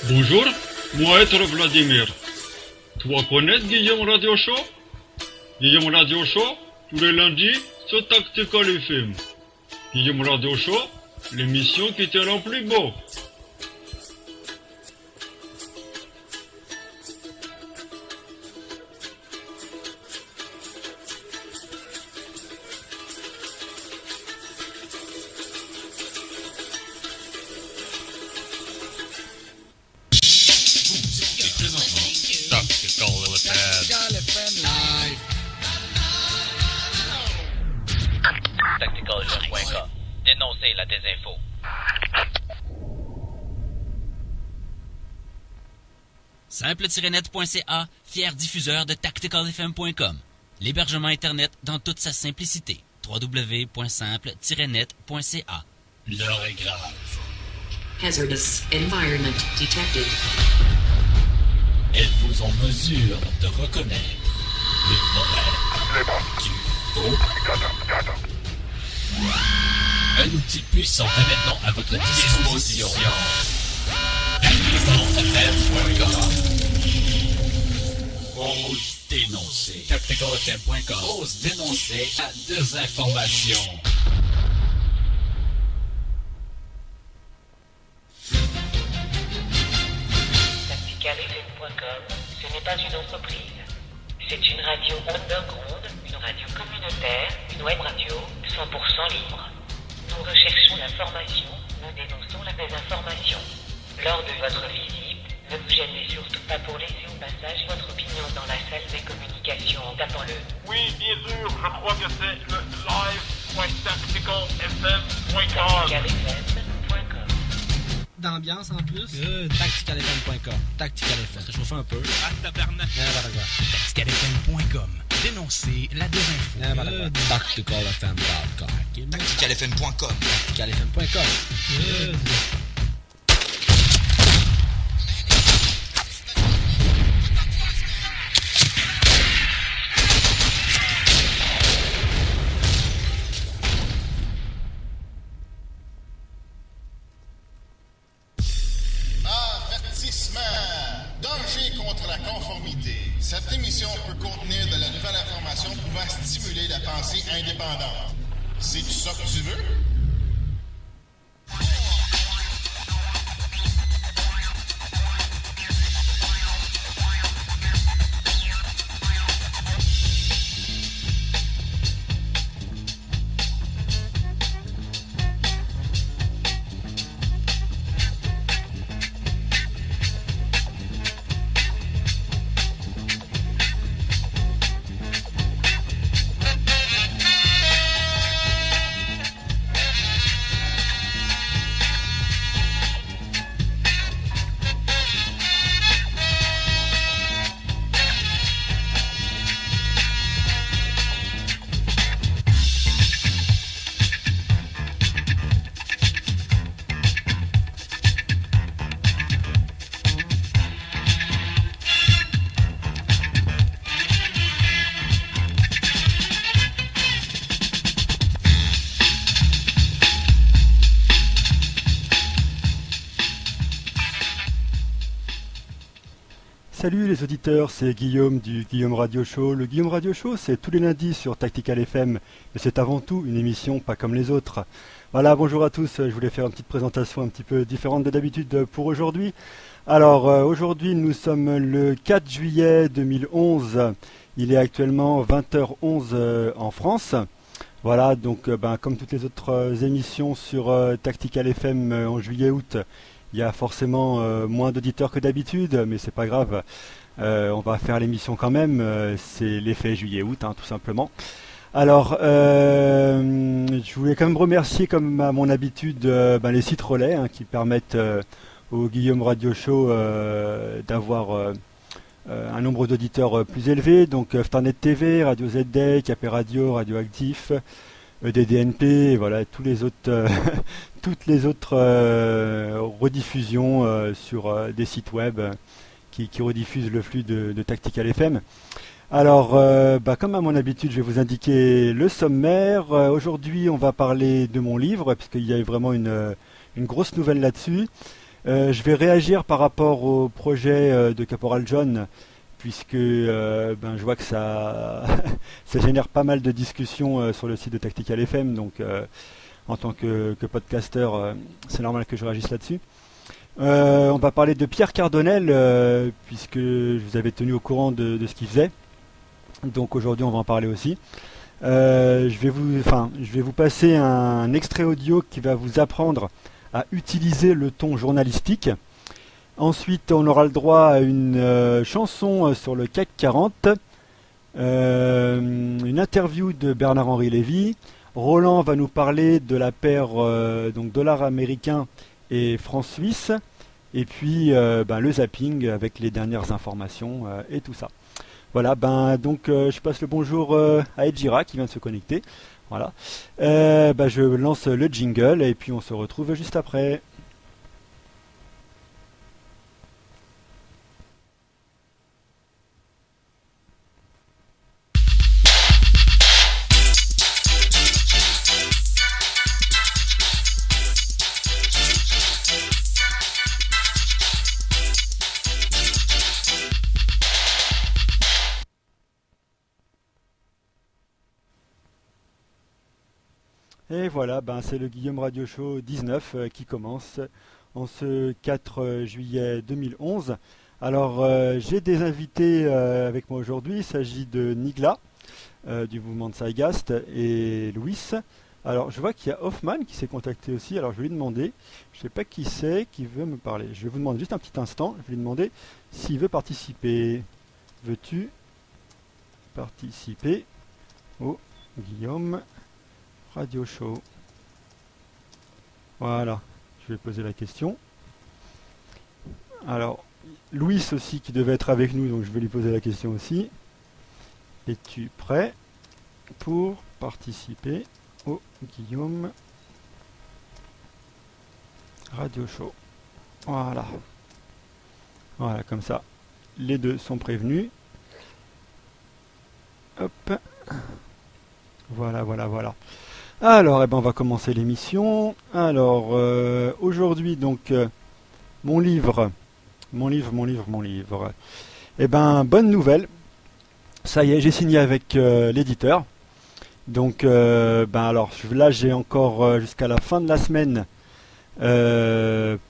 Bonjour, moi être Vladimir. Toi connais Guillaume Radio Show? Guillaume Radio Show, tous les lundis sur Tactical FM. Guillaume Radio Show, l'émission qui te rend plus beau. Tacticalfm.com. Dénoncer la désinfo. Simple-net.ca, fier diffuseur de tacticalfm.com. L'hébergement Internet dans toute sa simplicité. www.simple-net.ca. L'heure est grave. Hazardous environment detected. Êtes-vous en mesure de reconnaître le vrai du faux? Un outil puissant est maintenant à votre disposition. Tacticalfm.com. Ose dénoncer. Tacticalfm.com. Ose dénoncer la désinformation. Tacticalfm.com, ce n'est pas une entreprise. C'est une radio underground, une radio communautaire, une web radio 100% libre. Nous recherchons l'information, nous dénonçons la désinformation. Lors de votre visite, ne vous gênez surtout pas pour laisser au passage votre opinion dans la salle des communications en tapant le. Oui, bien sûr, je crois que c'est le live.tacticalfm.com. Tacticalfm.com. D'ambiance en plus. Tacticalfm.com. Tacticalfm. Ça chauffe un peu. Ah, tabarnak. Tacticalfm.com. Dénoncer la désinfo. Tacticalfm.com. Tacticalfm.com. Tacticalfm.com. Danger contre la conformité. Cette émission peut contenir de la nouvelle information pouvant stimuler la pensée indépendante. C'est-tu ça que tu veux? Salut les auditeurs, c'est Guillaume du Guillaume Radio Show. Le Guillaume Radio Show, c'est tous les lundis sur Tactical FM, mais c'est avant tout une émission pas comme les autres. Voilà, bonjour à tous, je voulais faire une petite présentation un petit peu différente de d'habitude pour aujourd'hui. Alors, aujourd'hui, nous sommes le 4 juillet 2011, il est actuellement 20h11 en France. Voilà, donc comme toutes les autres émissions sur Tactical FM en juillet-août, il y a forcément moins d'auditeurs que d'habitude, mais c'est pas grave. On va faire l'émission quand même. C'est l'effet juillet-août, tout simplement. Alors, je voulais quand même remercier, comme à mon habitude, les sites relais qui permettent au Guillaume Radio Show d'avoir un nombre d'auditeurs plus élevé. Donc, Ftarnet TV, Radio ZD, Capé Radio, Radioactif, EDDNP, voilà, toutes les autres rediffusions sur des sites web qui rediffusent le flux de Tactical FM. Alors, comme à mon habitude, je vais vous indiquer le sommaire. Aujourd'hui, on va parler de mon livre, puisqu'il y a vraiment une grosse nouvelle là-dessus. Je vais réagir par rapport au projet de Caporal John, puisque je vois que ça, ça génère pas mal de discussions sur le site de Tactical FM, donc en tant que podcasteur, c'est normal que je réagisse là-dessus. On va parler de Pierre Cardonnel, puisque je vous avais tenu au courant de ce qu'il faisait. Donc aujourd'hui on va en parler aussi. Je vais vous passer un extrait audio qui va vous apprendre à utiliser le ton journalistique. Ensuite on aura le droit à une chanson sur le CAC 40, une interview de Bernard-Henri Lévy. Roland va nous parler de la paire donc dollar américain et franc suisse, et puis le zapping avec les dernières informations et tout ça. Voilà, donc je passe le bonjour à Edjira qui vient de se connecter. Voilà, je lance le jingle et puis on se retrouve juste après. Et voilà, c'est le Guillaume Radio Show 19 qui commence en ce 4 juillet 2011. Alors j'ai des invités avec moi aujourd'hui, il s'agit de Nigla du mouvement de Saigast et Louis. Alors je vois qu'il y a Hoffman qui s'est contacté aussi, alors je vais lui demander, je ne sais pas qui c'est qui veut me parler. Je vais vous demander juste un petit instant, je vais lui demander s'il veut participer. Veux-tu participer au Guillaume Radio Show? Voilà, je vais poser la question. Alors, Louis aussi qui devait être avec nous, donc je vais lui poser la question aussi. Es-tu prêt pour participer au Guillaume Radio Show? Voilà. Voilà, comme ça, les deux sont prévenus. Hop. Voilà. Alors, on va commencer l'émission. Alors, aujourd'hui, donc, mon livre. Bonne nouvelle. Ça y est, j'ai signé avec l'éditeur. Donc, alors, là, j'ai encore jusqu'à la fin de la semaine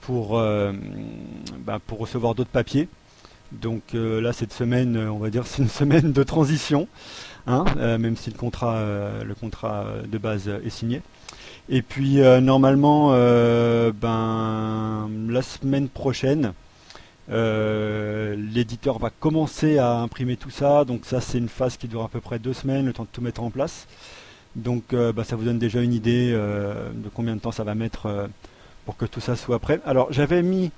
pour recevoir d'autres papiers. Donc, là, cette semaine, on va dire, c'est une semaine de transition. Même si le contrat de base est signé. Et puis normalement, la semaine prochaine, l'éditeur va commencer à imprimer tout ça. Donc ça, c'est une phase qui dure à peu près 2 semaines, le temps de tout mettre en place. Donc ça vous donne déjà une idée de combien de temps ça va mettre pour que tout ça soit prêt. Alors j'avais mis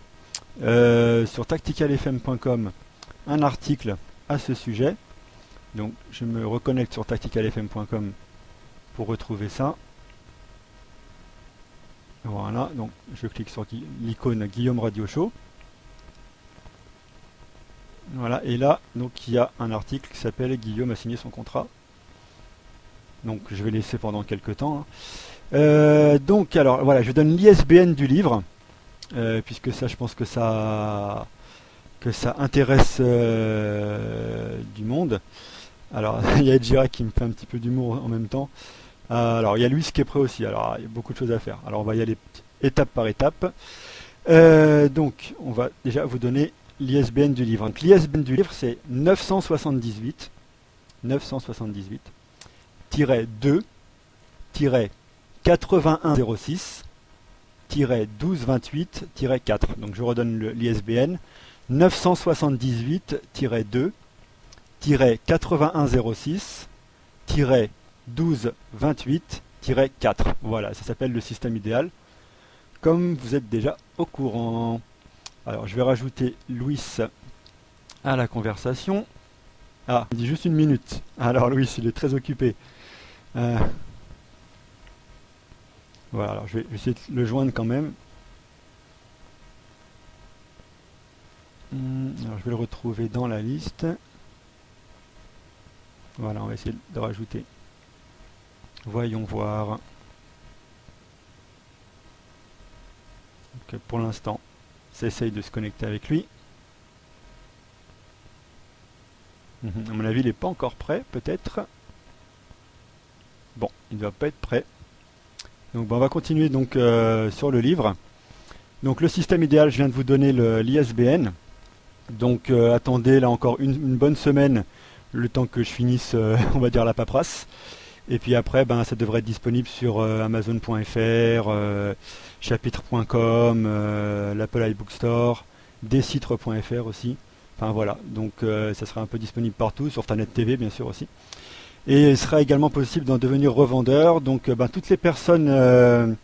sur tacticalfm.com un article à ce sujet. Donc je me reconnecte sur tacticalfm.com pour retrouver ça. Voilà, donc je clique sur l'icône Guillaume Radio Show. Voilà, et là, donc il y a un article qui s'appelle Guillaume a signé son contrat. Donc je vais laisser pendant quelques temps. Donc alors voilà, je donne l'ISBN du livre, puisque ça je pense que ça intéresse du monde. Alors, il y a Edjira qui me fait un petit peu d'humour en même temps. Alors, il y a Louis qui est prêt aussi. Alors, il y a beaucoup de choses à faire. Alors, on va y aller étape par étape. Donc, on va déjà vous donner l'ISBN du livre. Donc, l'ISBN du livre, c'est 978 2 8106 1228 4. Donc, je redonne l'ISBN 978 2 8106 1228 4. Voilà, ça s'appelle le système idéal, comme vous êtes déjà au courant. Alors je vais rajouter Louis à la conversation. Ah, il dit juste 1 minute. Alors Louis, il est très occupé. Voilà, alors je vais essayer de le joindre quand même. Alors je vais le retrouver dans la liste. Voilà, on va essayer de rajouter. Voyons voir. Donc, pour l'instant, Ça essaye de se connecter avec lui. À mon avis, il n'est pas encore prêt, peut-être. Bon, il ne doit pas être prêt. Donc, on va continuer donc sur le livre. Donc, le système idéal, je viens de vous donner l'ISBN. Donc, attendez là encore une bonne semaine, le temps que je finisse, on va dire, la paperasse. Et puis après, ça devrait être disponible sur Amazon.fr, chapitre.com, l'Apple iBook Store, Decitre.fr aussi. Enfin voilà, donc ça sera un peu disponible partout, sur Internet TV bien sûr aussi. Et il sera également possible d'en devenir revendeur. Donc toutes les personnes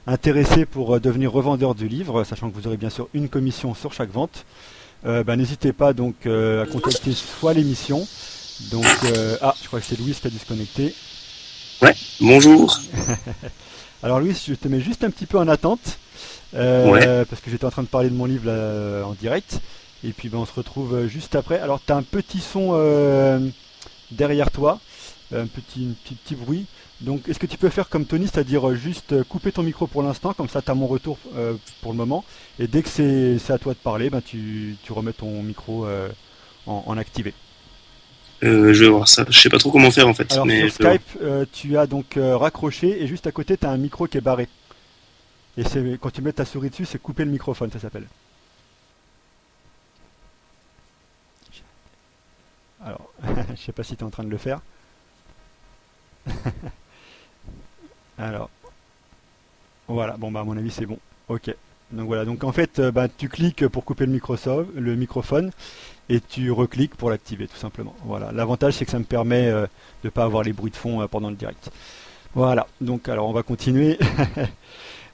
intéressées pour devenir revendeur du livre, sachant que vous aurez bien sûr une commission sur chaque vente, n'hésitez pas donc à contacter soit l'émission. Donc je crois que c'est Louis qui a dû se connecter. Ouais, bonjour. Alors Louis, je te mets juste un petit peu en attente, parce que j'étais en train de parler de mon livre là, en direct. Et puis on se retrouve juste après. Alors tu as un petit son derrière toi, un petit bruit. Donc est-ce que tu peux faire comme Tony, c'est-à-dire juste couper ton micro pour l'instant, comme ça tu as mon retour pour le moment. Et dès que c'est à toi de parler, tu remets ton micro en activé. Je vais voir ça, je sais pas trop comment faire en fait. Alors mais sur Skype, tu as donc raccroché et juste à côté tu as un micro qui est barré. Et quand tu mets ta souris dessus, c'est couper le microphone, ça s'appelle. Alors, je sais pas si tu es en train de le faire. Alors, voilà, à mon avis c'est bon. Ok. Donc voilà, donc en fait, tu cliques pour couper le microphone et tu recliques pour l'activer tout simplement. Voilà, l'avantage c'est que ça me permet de ne pas avoir les bruits de fond pendant le direct. Voilà, donc alors on va continuer.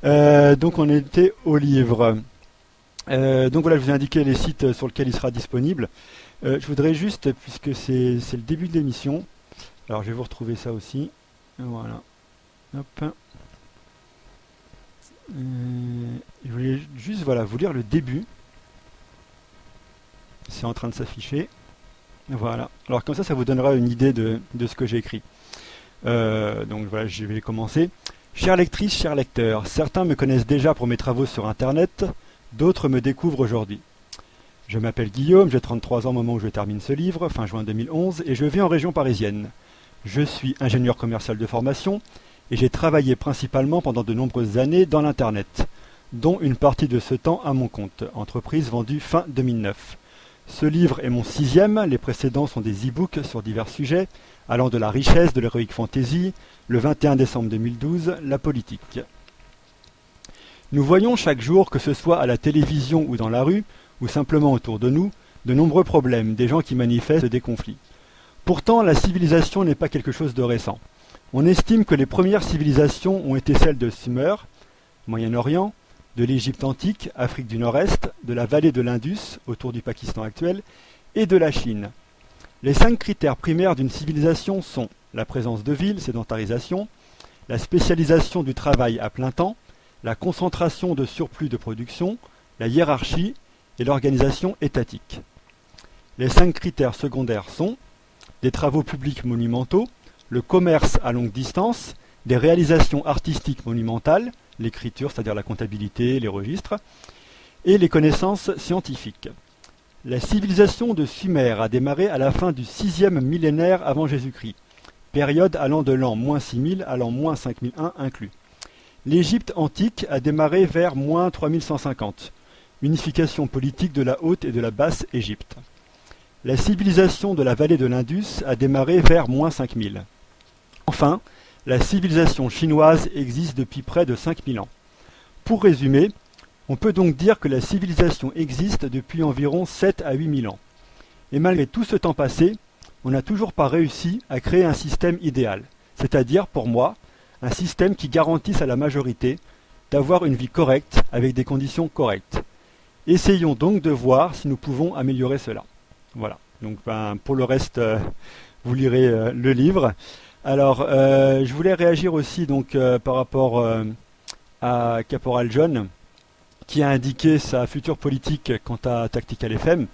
Donc on était au livre. Donc voilà, je vous ai indiqué les sites sur lesquels il sera disponible. Je voudrais juste, puisque c'est le début de l'émission, alors je vais vous retrouver ça aussi. Voilà. Hop. Je voulais juste vous lire le début. C'est en train de s'afficher. Voilà. Alors comme ça vous donnera une idée de ce que j'ai écrit. Donc voilà, je vais commencer. Chères lectrices, chers lecteurs, certains me connaissent déjà pour mes travaux sur Internet, d'autres me découvrent aujourd'hui. Je m'appelle Guillaume, j'ai 33 ans au moment où je termine ce livre, fin juin 2011, et je vis en région parisienne. Je suis ingénieur commercial de formation, et j'ai travaillé principalement pendant de nombreuses années dans l'Internet, dont une partie de ce temps à mon compte, entreprise vendue fin 2009. Ce livre est mon 6e, les précédents sont des e-books sur divers sujets, allant de la richesse de l'heroic fantasy, le 21 décembre 2012, la politique. Nous voyons chaque jour, que ce soit à la télévision ou dans la rue, ou simplement autour de nous, de nombreux problèmes, des gens qui manifestent des conflits. Pourtant, la civilisation n'est pas quelque chose de récent. On estime que les premières civilisations ont été celles de Sumer, Moyen-Orient, de l'Égypte antique, Afrique du Nord-Est, de la vallée de l'Indus, autour du Pakistan actuel, et de la Chine. Les 5 critères primaires d'une civilisation sont la présence de villes, sédentarisation, la spécialisation du travail à plein temps, la concentration de surplus de production, la hiérarchie et l'organisation étatique. Les 5 critères secondaires sont des travaux publics monumentaux, le commerce à longue distance, des réalisations artistiques monumentales, l'écriture, c'est-à-dire la comptabilité, les registres, et les connaissances scientifiques. La civilisation de Sumer a démarré à la fin du 6e millénaire avant Jésus-Christ, période allant de l'an -6000 à l'an -5001 inclus. L'Égypte antique a démarré vers -3150, unification politique de la Haute et de la Basse Égypte. La civilisation de la vallée de l'Indus a démarré vers -5000. Enfin, la civilisation chinoise existe depuis près de 5000 ans. Pour résumer, on peut donc dire que la civilisation existe depuis environ 7 à 8000 ans. Et malgré tout ce temps passé, on n'a toujours pas réussi à créer un système idéal, c'est-à-dire, pour moi, un système qui garantisse à la majorité d'avoir une vie correcte avec des conditions correctes. Essayons donc de voir si nous pouvons améliorer cela. Voilà, donc pour le reste, vous lirez le livre. Alors, je voulais réagir aussi donc par rapport à Caporal John, qui a indiqué sa future politique quant à Tactical FM,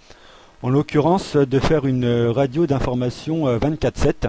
en l'occurrence de faire une radio d'information 24/7,